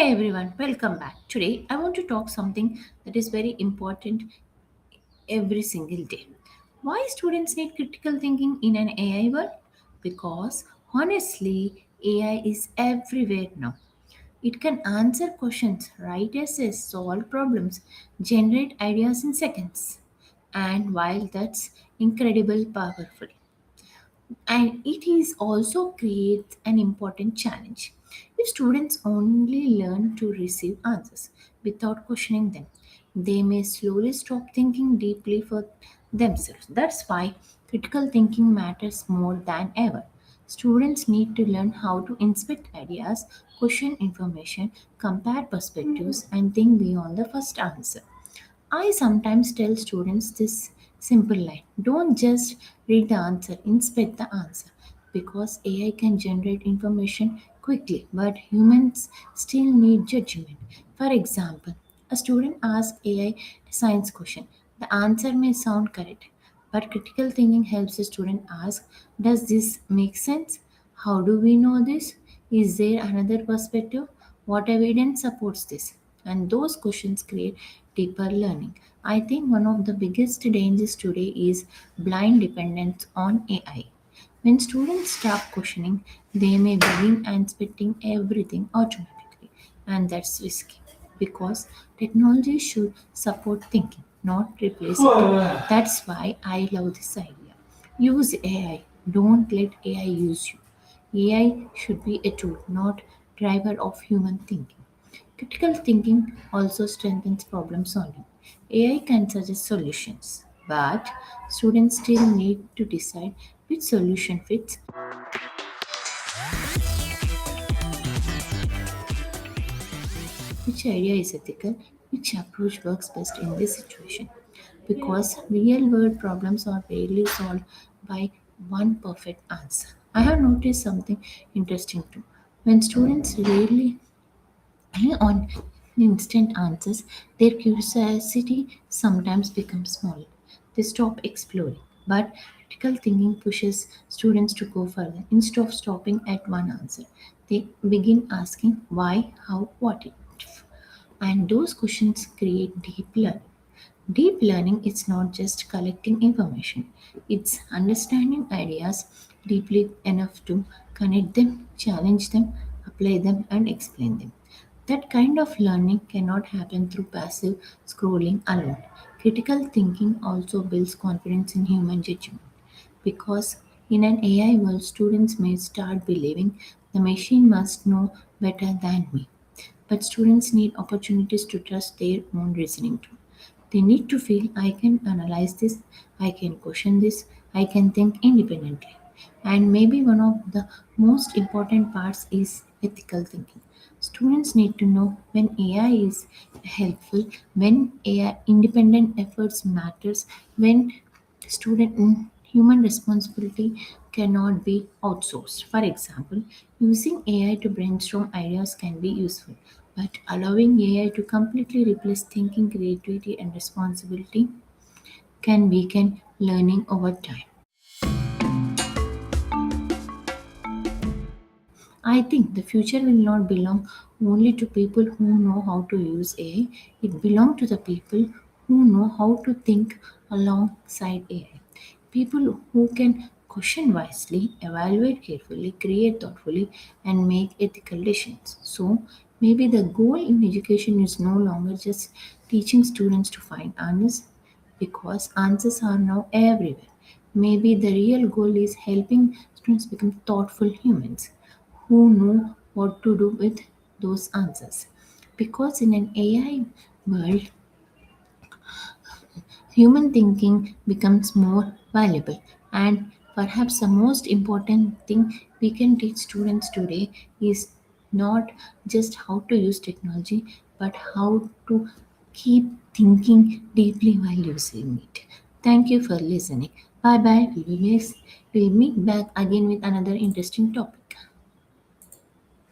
Hey everyone, welcome back. Today I want to talk something that is very important every single day. Why students need critical thinking in an AI world? Because honestly, AI is everywhere now. It can answer questions, write essays, solve problems, generate ideas in seconds. And while that's incredible powerful, and it is also creates an important challenge. If students only learn to receive answers without questioning them, they may slowly stop thinking deeply for themselves. That's why critical thinking matters more than ever. Students need to learn how to inspect ideas, question information, compare perspectives, and think beyond the first answer. I sometimes tell students this simple line: don't just read the answer, inspect the answer. Because AI can generate information quickly, but humans still need judgment. For example, a student asks AI a science question. The answer may sound correct, but critical thinking helps the student ask: does this make sense? How do we know this? Is there another perspective? What evidence supports this? And those questions create deeper learning. I think one of the biggest dangers today is blind dependence on AI. When students stop questioning, they may begin expecting everything automatically, and that's risky because technology should support thinking, not replace it. That's why I love this idea. Use AI, don't let AI use you. AI should be a tool, not driver of human thinking. Critical thinking also strengthens problem solving. AI can suggest solutions, but students still need to decide which solution fits, which idea is ethical, which approach works best in this situation. Because real world problems are rarely solved by one perfect answer. I have noticed something interesting too. When students rarely on instant answers, their curiosity sometimes becomes small. They stop exploring. But critical thinking pushes students to go further. Instead of stopping at one answer, they begin asking why, how, what if. And those questions create deep learning. Deep learning is not just collecting information, it's understanding ideas deeply enough to connect them, challenge them, apply them, and explain them. That kind of learning cannot happen through passive scrolling alone. Critical thinking also builds confidence in human judgment because in an AI world, students may start believing the machine must know better than me. But students need opportunities to trust their own reasoning too. They need to feel I can analyze this, I can question this, I can think independently. And maybe one of the most important parts is ethical thinking. Students need to know when AI is helpful, when AI independent efforts matters, when student human responsibility cannot be outsourced. For example, using AI to brainstorm ideas can be useful, but allowing AI to completely replace thinking, creativity, and responsibility can weaken learning over time. I think the future will not belong only to people who know how to use AI. It belongs to the people who know how to think alongside AI. People who can question wisely, evaluate carefully, create thoughtfully, and make ethical decisions. So maybe the goal in education is no longer just teaching students to find answers because answers are now everywhere. Maybe the real goal is helping students become thoughtful humans who know what to do with those answers. Because in an AI world, human thinking becomes more valuable. And perhaps the most important thing we can teach students today is not just how to use technology, but how to keep thinking deeply while using it. Thank you for listening. Bye bye. We'll meet back again with another interesting topic.